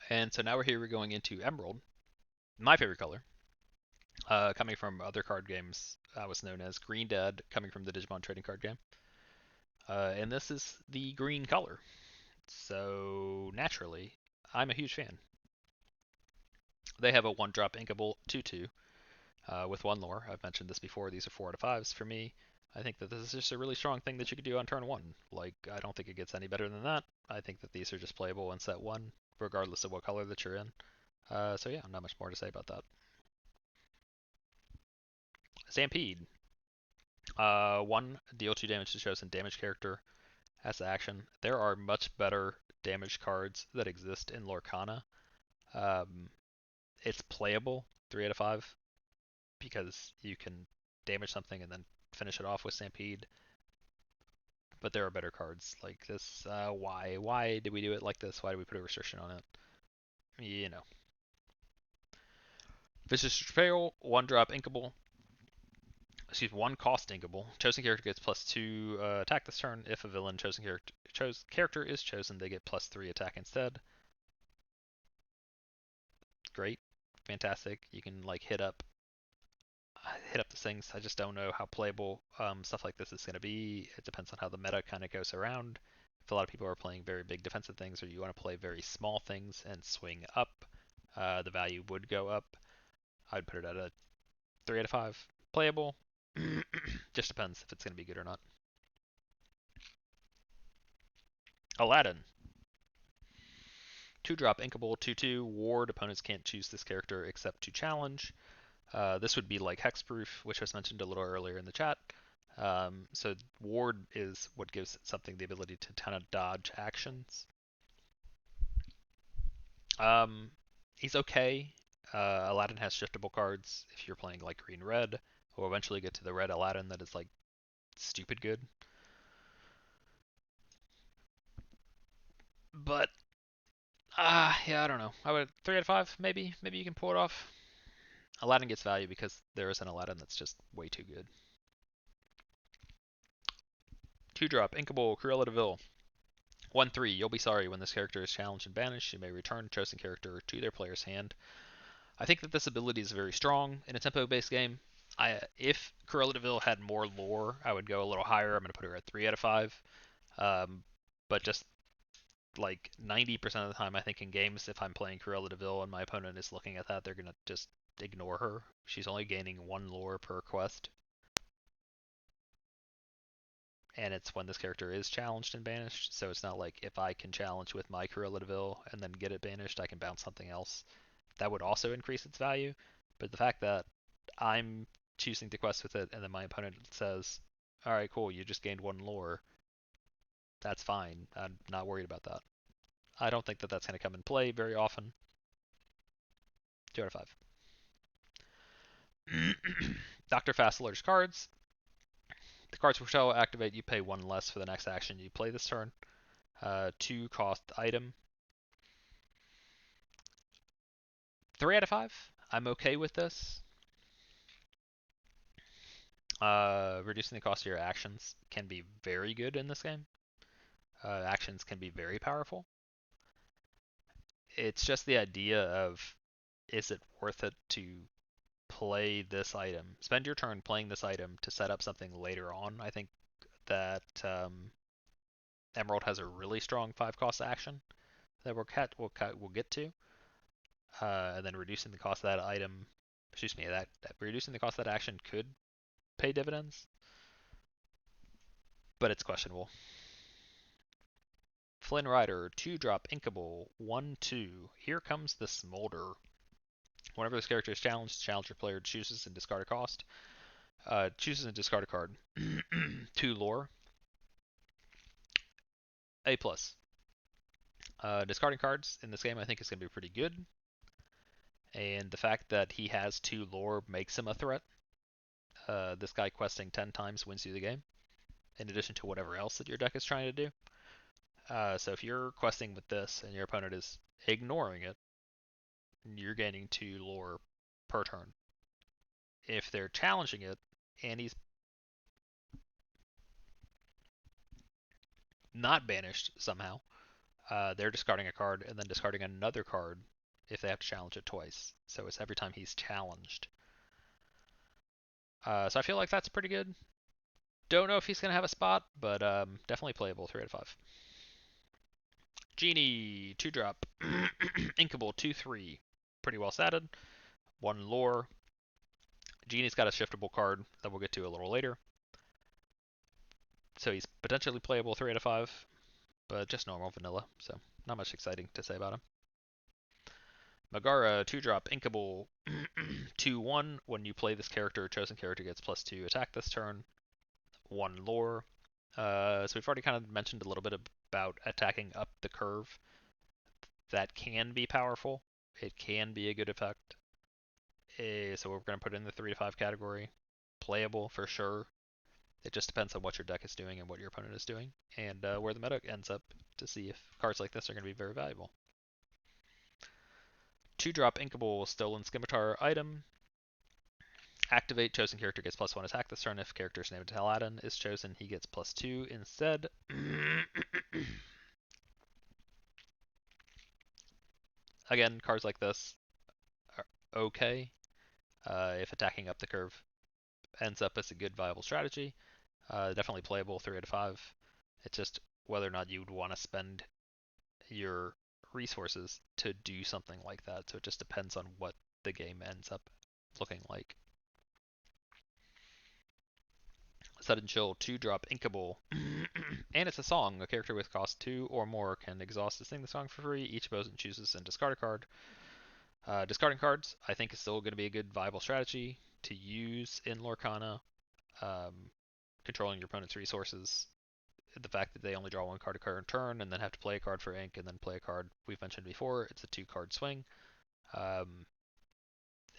And so now we're going into Emerald, my favorite color. Coming from other card games, was known as Green Dead, coming from the Digimon trading card game. And this is the green color. So naturally, I'm a huge fan. They have a one drop inkable 2/2 with one lore. I've mentioned this before. These are 4 out of 5s for me. I think that this is just a really strong thing that you could do on turn 1. Like, I don't think it gets any better than that. I think that these are just playable in set 1, regardless of what color that you're in. So yeah, not much more to say about that. Stampede. 1, deal 2 damage to chosen damage character as action. There are much better damage cards that exist in Lorcana. Um, it's playable 3 out of 5 because you can damage something and then finish it off with Stampede. But there are better cards like this. Why? Why did we do it like this? Why did we put a restriction on it? You know. Vicious Betrayal, 1 drop inkable. Excuse me, 1 cost inkable. Chosen character gets +2 attack this turn. If a villain chosen character is chosen, they get +3 attack instead. Great, fantastic. You can like hit up the things. I just don't know how playable stuff like this is going to be. It depends on how the meta kind of goes around. If a lot of people are playing very big defensive things, or you want to play very small things and swing up, the value would go up. I'd put it at a 3 out of 5. Playable. Just depends if it's going to be good or not. Aladdin. 2 drop inkable 2/2 ward. Opponents can't choose this character except to challenge. This would be like hexproof, which was mentioned a little earlier in the chat. So ward is what gives something the ability to kind of dodge actions. He's okay. Aladdin has shiftable cards. If you're playing like green red, we'll eventually get to the red Aladdin that is like stupid good. But yeah, I don't know. I would 3 out of 5 maybe. Maybe you can pull it off. Aladdin gets value because there is an Aladdin that's just way too good. 2 drop inkable Cruella de Vil. 1/3. You'll be sorry when this character is challenged and banished. You may return chosen character to their player's hand. I think that this ability is very strong in a tempo-based game. If Cruella de Vil had more lore, I would go a little higher. I'm going to put her at 3 out of 5. But just like 90% of the time, I think in games, if I'm playing Cruella de Vil and my opponent is looking at that, they're going to just ignore her. She's only gaining 1 lore per quest. And it's when this character is challenged and banished, so it's not like if I can challenge with my Cruella de Vil and then get it banished, I can bounce something else. That would also increase its value, but the fact that I'm choosing to quest with it and then my opponent says, alright, cool, you just gained 1 lore, that's fine. I'm not worried about that. I don't think that that's going to come in play very often. 2 out of 5. Dr. Fastler's cards. The cards which will activate, you pay 1 less for the next action you play this turn. 2 cost item. 3 out of 5. I'm okay with this. Reducing the cost of your actions can be very good in this game. Actions can be very powerful. It's just the idea of, is it worth it to play this item? Spend your turn playing this item to set up something later on. I think that Emerald has a really strong 5 cost action that we'll get to. And then reducing the cost of that item, excuse me, that reducing the cost of that action could pay dividends, but it's questionable. Flynn Rider, 2 drop inkable, 1/2. Here comes the Smolder. Whenever this character is challenged, the challenger player chooses and discard a cost. Chooses and discard a card. 2 lore. A plus. Discarding cards in this game I think is going to be pretty good. And the fact that he has 2 lore makes him a threat. This guy questing 10 times wins you the game, in addition to whatever else that your deck is trying to do. So if you're questing with this and your opponent is ignoring it, you're gaining 2 lore per turn. If they're challenging it and he's not banished somehow, they're discarding a card and then discarding another card if they have to challenge it twice. So it's every time he's challenged. So I feel like that's pretty good. Don't know if he's going to have a spot, but definitely playable 3 out of 5. Genie, 2 drop. Inkable, 2/3. Pretty well statted. 1 lore. Genie's got a shiftable card that we'll get to a little later. So he's potentially playable 3 out of 5, but just normal vanilla, so not much exciting to say about him. Megara, 2 drop, Inkable, 2/1. When you play this character, chosen character gets +2 attack this turn. 1 lore. So we've already kind of mentioned a little bit about attacking up the curve. That can be powerful. It can be a good effect. So we're going to put it in the 3 to 5 category. Playable for sure. It just depends on what your deck is doing and what your opponent is doing, and where the meta ends up to see if cards like this are going to be very valuable. 2 drop Inkable Stolen Scimitar item. Activate, chosen character gets +1 attack this turn. If character's name Aladdin is chosen, he gets +2 instead. Again, cards like this are okay. If attacking up the curve ends up as a good viable strategy, definitely playable 3 out of 5. It's just whether or not you'd want to spend your resources to do something like that. So it just depends on what the game ends up looking like. Sudden Chill, 2 drop Inkable. And it's a song. A character with cost 2 or more can exhaust to sing the song for free. Each opponent chooses and discard a card. Discarding cards, I think, is still going to be a good viable strategy to use in Lorcana. Controlling your opponent's resources. The fact that they only draw 1 card a current turn and then have to play a card for ink and then play a card we've mentioned before, it's a 2-card swing.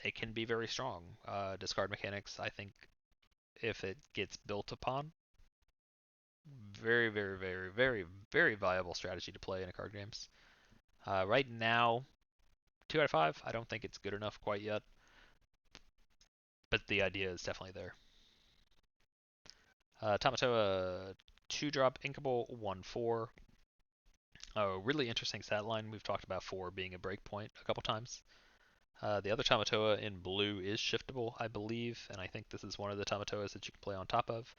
It can be very strong. Discard mechanics, I think, if it gets built upon, very, very, very, very, very viable strategy to play in a card games. Right now, 2 out of 5. I don't think it's good enough quite yet, but the idea is definitely there. Tamatoa, 2 drop Inkable, 1/4. A really interesting stat line. We've talked about 4 being a breakpoint a couple times. The other Tamatoa in blue is shiftable, I believe, and I think this is one of the Tamatoas that you can play on top of.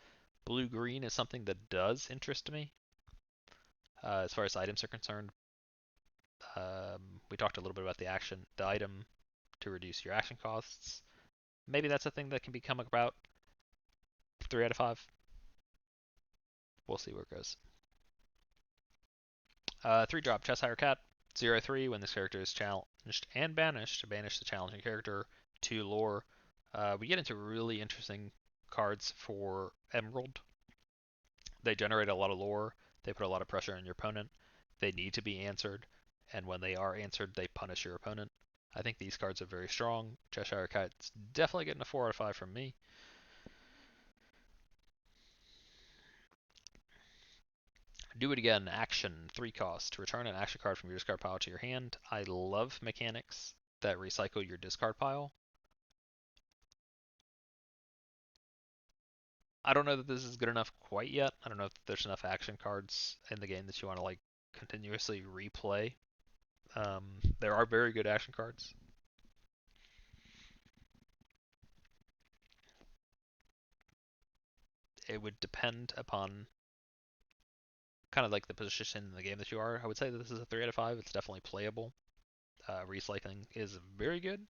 Blue-green is something that does interest me. As far as items are concerned, we talked a little bit about the item to reduce your action costs. Maybe that's a thing that can become about 3 out of 5. We'll see where it goes. 3 drop Cheshire Cat, 0/3. When this character is challenged and banished, banish the challenging character. 2 lore. We get into really interesting cards for Emerald. They generate a lot of lore. They put a lot of pressure on your opponent. They need to be answered, and when they are answered, they punish your opponent. I think these cards are very strong. Cheshire Cat's definitely getting a 4 out of 5 from me. Do it again. Action. 3 cost. Return an action card from your discard pile to your hand. I love mechanics that recycle your discard pile. I don't know that this is good enough quite yet. I don't know if there's enough action cards in the game that you want to like continuously replay. There are very good action cards. It would depend upon kind of like the position in the game that you are. I would say that this is a 3 out of 5. It's definitely playable. Recycling is very good.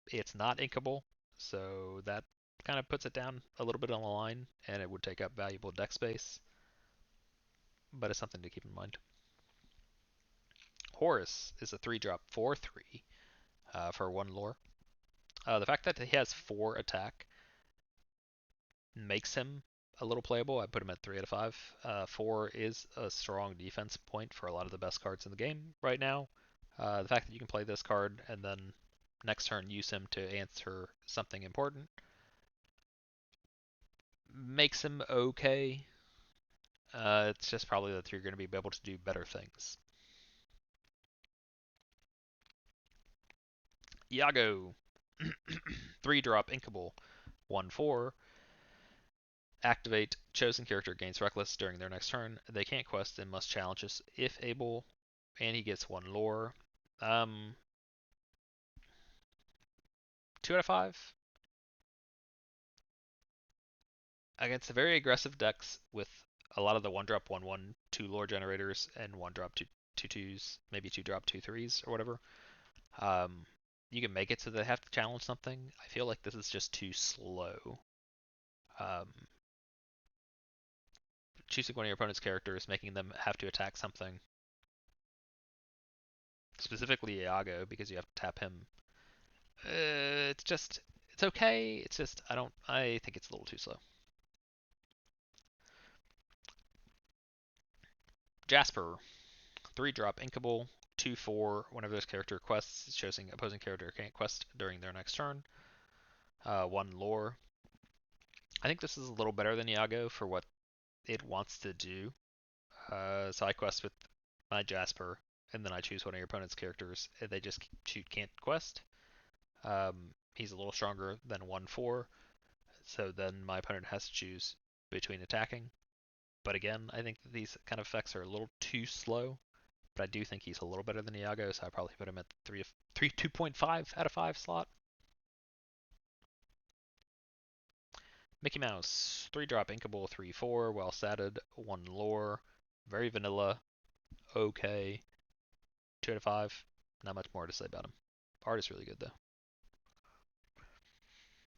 It's not inkable, so that kind of puts it down a little bit on the line, and it would take up valuable deck space, but it's something to keep in mind. Horus is a 3 drop 4/3 for 1 lore. The fact that he has 4 attack makes him a little playable. I put him at 3 out of 5. 4 is a strong defense point for a lot of the best cards in the game right now. The fact that you can play this card and then next turn use him to answer something important makes him okay. It's just probably that you're going to be able to do better things. Iago, 3 drop Inkable, 1/4. Activate chosen character gains reckless during their next turn. They can't quest and must challenge us if able, and he gets one lore. 2 out of 5 against the very aggressive decks with a lot of the 1 drop 1/1 2 lore generators and 1 drop 2/2s, maybe 2 drop 2/3s or whatever. Um, you can make it so they have to challenge something. I feel like this is just too slow. Um, choosing one of your opponent's characters, making them have to attack something, specifically Iago, because you have to tap him. It's okay. It's just I think it's a little too slow. Jasper, 3 drop inkable, 2/4. Whenever this character quests, choosing opposing character can't quest during their next turn. 1 lore. I think this is a little better than Iago for what it wants to do. So I quest with my Jasper, and then I choose one of your opponent's characters, and they just can't quest. He's a little stronger than 1/4, so then my opponent has to choose between attacking. But again, I think that these kind of effects are a little too slow. But I do think he's a little better than Iago, so I probably put him at 2.5 out of 5 slot. Mickey Mouse, 3 drop inkable, 3/4, well statted, 1 lore, very vanilla, okay, 2 out of 5. Not much more to say about him. Art is really good though.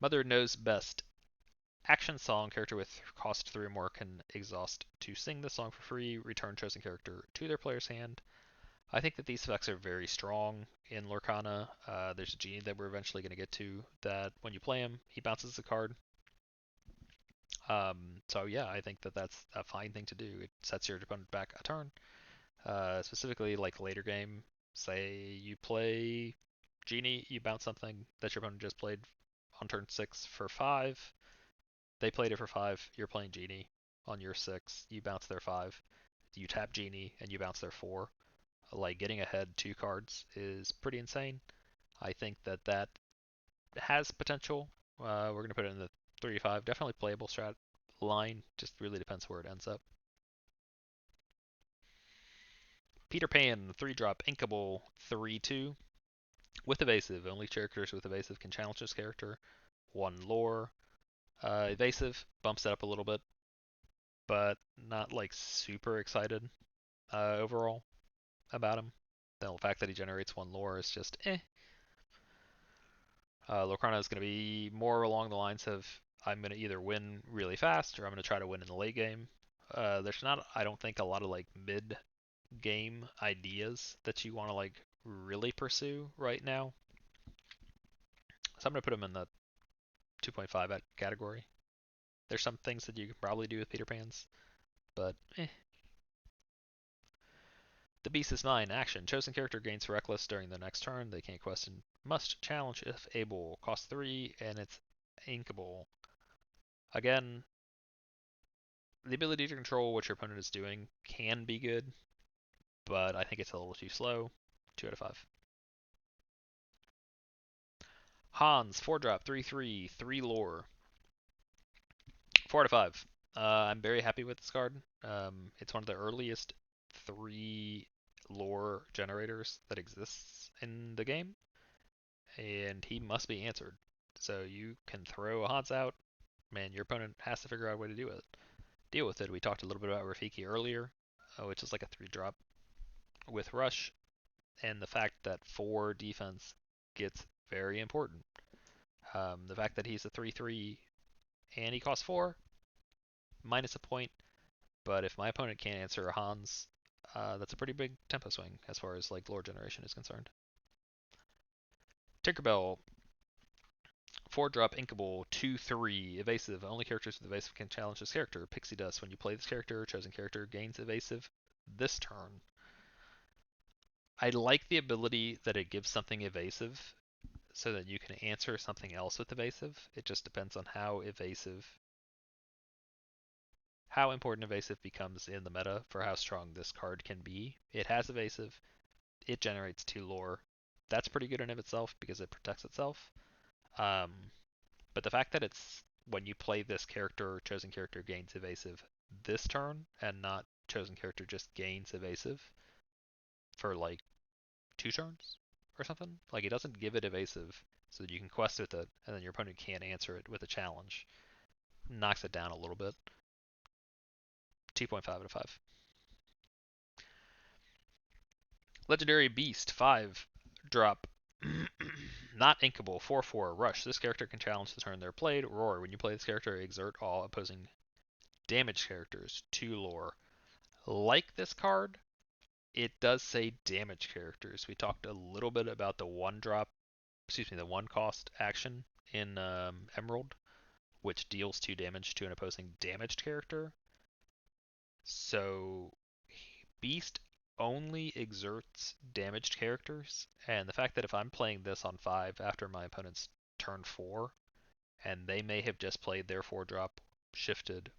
Mother Knows Best. Action song, character with cost 3 or more can exhaust to sing the song for free, return chosen character to their player's hand. I think that these effects are very strong in Lorcana. There's a genie that we're eventually going to get to that when you play him, he bounces a card. So yeah, I think that that's a fine thing to do. It sets your opponent back a turn. Specifically, like later game, say you play Genie, you bounce something that your opponent just played on turn 6 for 5. They played it for 5. You're playing Genie on your 6. You bounce their 5. You tap Genie and you bounce their 4. Like getting ahead 2 cards is pretty insane. I think that that has potential. We're going to put it in the 3-5. Definitely playable strat line. Just really depends where it ends up. Peter Pan, 3 drop, inkable, 3/2. With evasive. Only characters with evasive can challenge this character. 1 lore. Evasive bumps it up a little bit, but not like super excited overall about him. The fact that he generates 1 lore is just eh. Lorcana is going to be more along the lines of I'm going to either win really fast or I'm going to try to win in the late game. There's not, I don't think, a lot of like mid game ideas that you want to like really pursue right now. So I'm going to put him in the 2.5 category. There's some things that you can probably do with Peter Pans, but eh. The Beast is Mine. Action. Chosen character gains Reckless during the next turn. They can't question. Must challenge if able. Cost 3, and it's inkable. Again, the ability to control what your opponent is doing can be good, but I think it's a little too slow. 2 out of 5. Hans, 4 drop, 3/3, 3 lore. 4 out of 5. I'm very happy with this card. It's one of the earliest 3 lore generators that exists in the game, and he must be answered. So you can throw a Hans out, man, your opponent has to figure out a way to deal with it. We talked a little bit about Rafiki earlier, which is like a 3 drop with Rush, and the fact that 4 defense gets very important. The fact that he's a 3/3 and he costs 4, minus a point, but if my opponent can't answer a Hans, that's a pretty big tempo swing as far as like lore generation is concerned. Tinkerbell, 4 drop, inkable, 2/3, evasive. Only characters with evasive can challenge this character. Pixie Dust. When you play this character, chosen character gains evasive this turn. I like the ability that it gives something evasive so that you can answer something else with evasive. It just depends on how important evasive becomes in the meta for how strong this card can be. It has evasive. It generates 2 lore. That's pretty good in of itself because it protects itself. But the fact that it's when you play this character, chosen character gains evasive this turn, and not chosen character just gains evasive for like 2 turns or something. Like it doesn't give it evasive so that you can quest with it, and then your opponent can't answer it with a challenge. Knocks it down a little bit. 2.5 out of 5. Legendary Beast 5 drop. Not inkable 4/4 rush. This character can challenge the turn they're played. Roar. When you play this character, exert all opposing damage characters to lore. Like this card, it does say damage characters. We talked a little bit about the the 1 cost action in Emerald, which deals 2 damage to an opposing damaged character. So Beast only exerts damaged characters, and the fact that if I'm playing this on 5 after my opponent's turn 4, and they may have just played their 4-drop, shifted,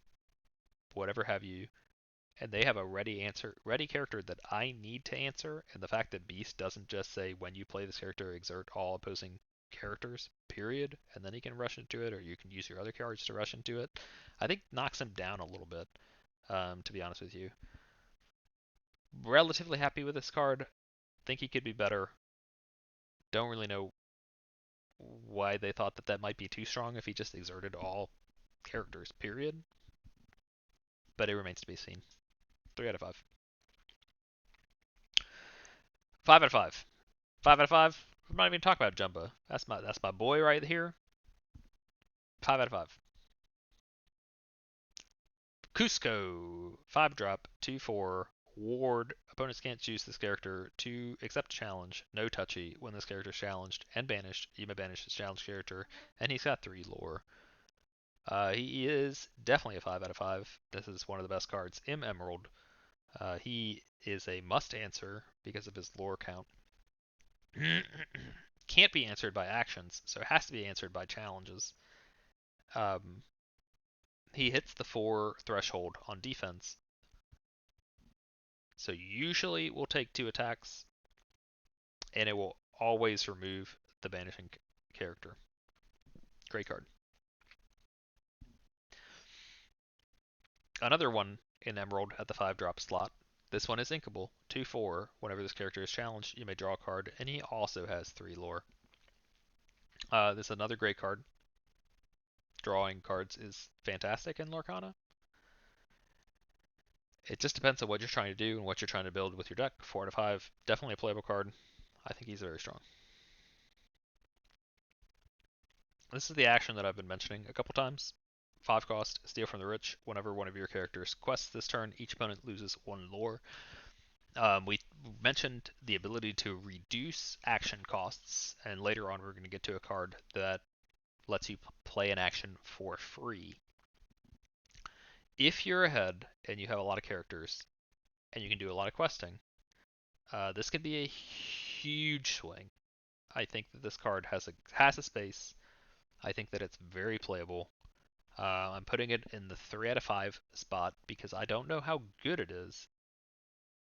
whatever have you, and they have a ready character that I need to answer, and the fact that Beast doesn't just say when you play this character, exert all opposing characters, period, and then he can rush into it, or you can use your other cards to rush into it, I think knocks him down a little bit, to be honest with you. Relatively happy with this card. Think he could be better. Don't really know why they thought that might be too strong if he just exerted all characters, period. But it remains to be seen. 3 out of 5. 5 out of 5. 5 out of 5. I'm not even talking about Jumba. That's my boy right here. 5 out of 5. Cusco. 5-drop. 2/4. Ward. Opponents can't choose this character to accept challenge. No touchy. When this character is challenged and banished, you may banish this challenged character, and he's got 3 lore. He is definitely a 5 out of 5. This is one of the best cards in Emerald. He is a must answer because of his lore count. Can't be answered by actions, so it has to be answered by challenges. He hits the 4 threshold on defense, so usually we'll take 2 attacks, and it will always remove the banishing character. Great card. Another one in Emerald at the 5-drop slot. This one is inkable. 2/4. Whenever this character is challenged, you may draw a card, and he also has 3 lore. This is another great card. Drawing cards is fantastic in Lorcana. It just depends on what you're trying to do and what you're trying to build with your deck. 4 out of 5. Definitely a playable card. I think he's very strong. This is the action that I've been mentioning a couple times. 5 cost, steal from the rich. Whenever one of your characters quests this turn, each opponent loses 1 lore. We mentioned the ability to reduce action costs, and later on we're going to get to a card that lets you play an action for free. If you're ahead and you have a lot of characters and you can do a lot of questing, this could be a huge swing. I think that this card has a space. I think that it's very playable. I'm putting it in the 3 out of 5 spot because I don't know how good it is,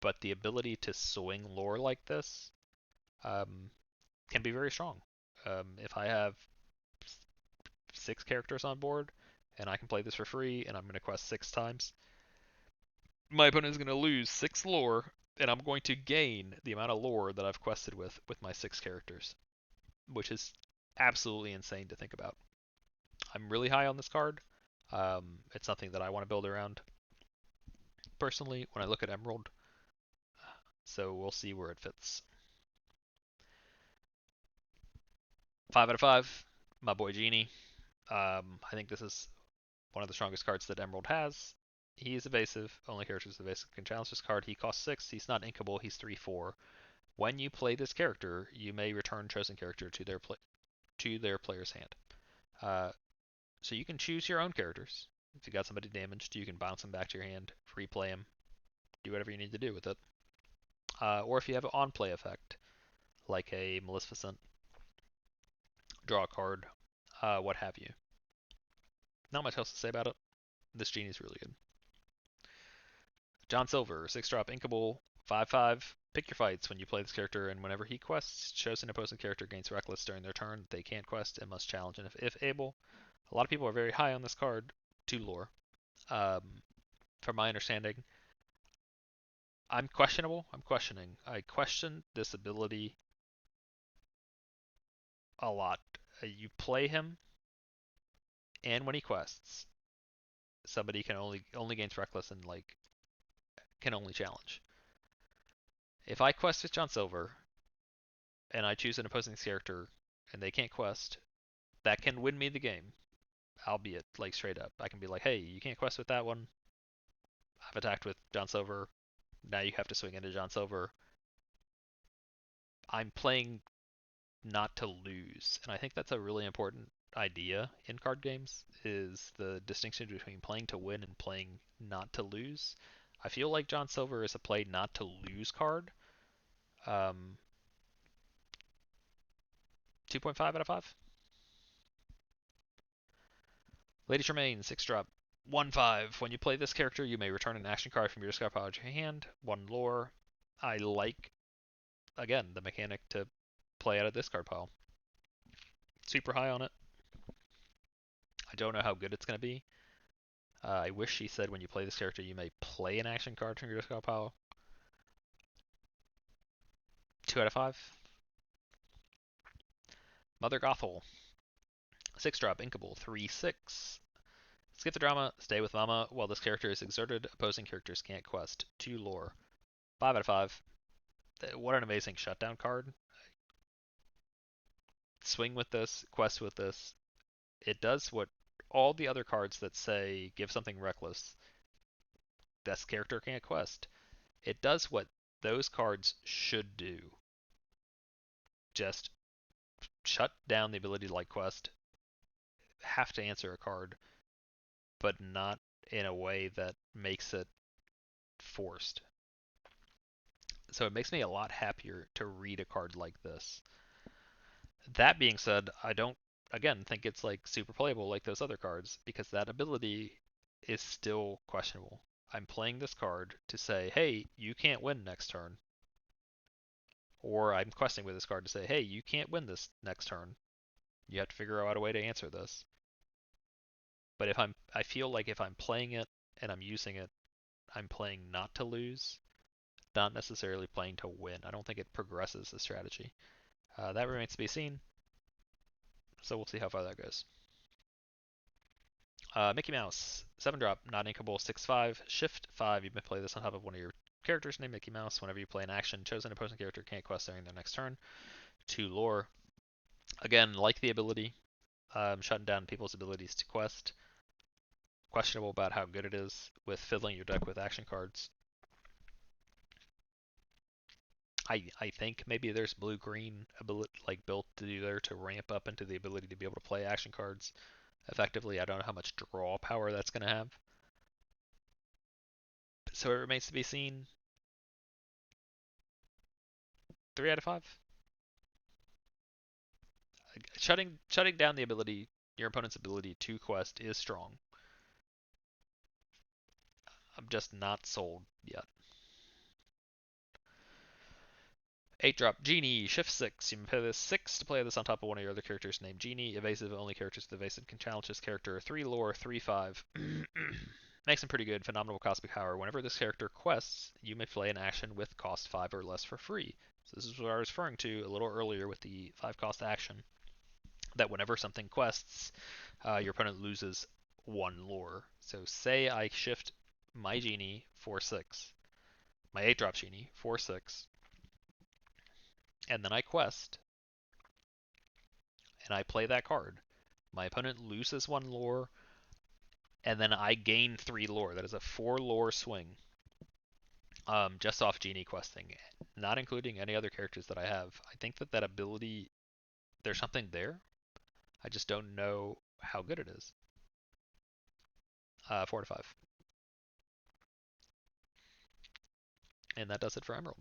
but the ability to swing lore like this can be very strong. If I have 6 characters on board and I can play this for free and I'm going to quest 6 times, my opponent is going to lose 6 lore and I'm going to gain the amount of lore that I've quested with my 6 characters, which is absolutely insane to think about. I'm really high on this card. It's something that I want to build around personally when I look at Emerald, so we'll see where it fits. 5 out of 5, my boy Genie. I think this is one of the strongest cards that Emerald has. He is evasive. Only characters evasive can challenge this card. He costs 6. He's not inkable. He's 3/4. When you play this character, you may return chosen character to their player's hand. So you can choose your own characters. If you got somebody damaged, you can bounce them back to your hand, replay them, do whatever you need to do with it. Or if you have an on-play effect, like a Maleficent, draw a card, what have you. Not much else to say about it. This genie's really good. John Silver, 6-drop inkable, 5/5. Pick your fights when you play this character, and whenever he quests, chosen opposing character gains reckless during their turn. They can't quest and must challenge, and if able, A lot of people are very high on this card to lore. Um, from my understanding, I'm questionable. I'm questioning. I question this ability a lot. You play him, and when he quests, somebody can only gains reckless and like can only challenge. If I quest with John Silver and I choose an opposing character and they can't quest, that can win me the game. Albeit like straight up, I can be like, hey, you can't quest with that one. I've attacked with John Silver. Now you have to swing into John Silver. I'm playing not to lose, and I think that's a really important idea in card games is the distinction between playing to win and playing not to lose. I feel like John Silver is a play not to lose card. Um, 2.5 out of 5. Lady Tremaine, 6 drop. 1/5. When you play this character, you may return an action card from your discard pile to your hand. 1 lore. I like, again, the mechanic to play out of this card pile. Super high on it. I don't know how good it's going to be. I wish he said when you play this character, you may play an action card from your discard pile. 2 out of 5. Mother Gothel, 6 drop. Inkable, 3/6. Skip the drama, stay with Mama. While this character is exerted, opposing characters can't quest. 2 lore. 5 out of 5. What an amazing shutdown card. Swing with this, quest with this. It does what all the other cards that say give something reckless, this character can't quest. It does what those cards should do. Just shut down the ability to like quest, have to answer a card, but not in a way that makes it forced. So it makes me a lot happier to read a card like this. That being said, I don't again think it's like super playable like those other cards because that ability is still questionable. I'm playing this card to say, hey, you can't win next turn. Or I'm questing with this card to say, hey, you can't win this next turn. You have to figure out a way to answer this. But I feel like if I'm playing it and I'm using it, I'm playing not to lose, not necessarily playing to win. I don't think it progresses the strategy. That remains to be seen, so we'll see how far that goes. Mickey Mouse, 7 drop, not inkable, 6/5, shift 5. You may play this on top of one of your characters named Mickey Mouse. Whenever you play an action, chosen opposing character can't quest during their next turn. 2 lore. Again, like the ability, shutting down people's abilities to quest. Questionable about how good it is with filling your deck with action cards. I think maybe there's blue green ability like built to do there to ramp up into the ability to be able to play action cards effectively. I don't know how much draw power that's going to have. So it remains to be seen. 3 out of 5. Shutting down the ability, your opponent's ability to quest is strong. I'm just not sold yet. 8 drop Genie, shift 6. You may pay this 6 to play this on top of one of your other characters named Genie. Evasive, only characters with evasive can challenge this character. 3 lore, 3/5. Makes him pretty good. Phenomenal cosmic power. Whenever this character quests, you may play an action with cost 5 or less for free. So this is what I was referring to a little earlier with the 5 cost action. That whenever something quests, your opponent loses 1 lore. So say I shift my Genie 4/6, my 8 drop Genie 4/6, and then I quest, and I play that card. My opponent loses 1 lore, and then I gain 3 lore. That is a 4 lore swing. Just off Genie questing, not including any other characters that I have. I think that ability, there's something there. I just don't know how good it is. 4 to 5. And that does it for Emerald.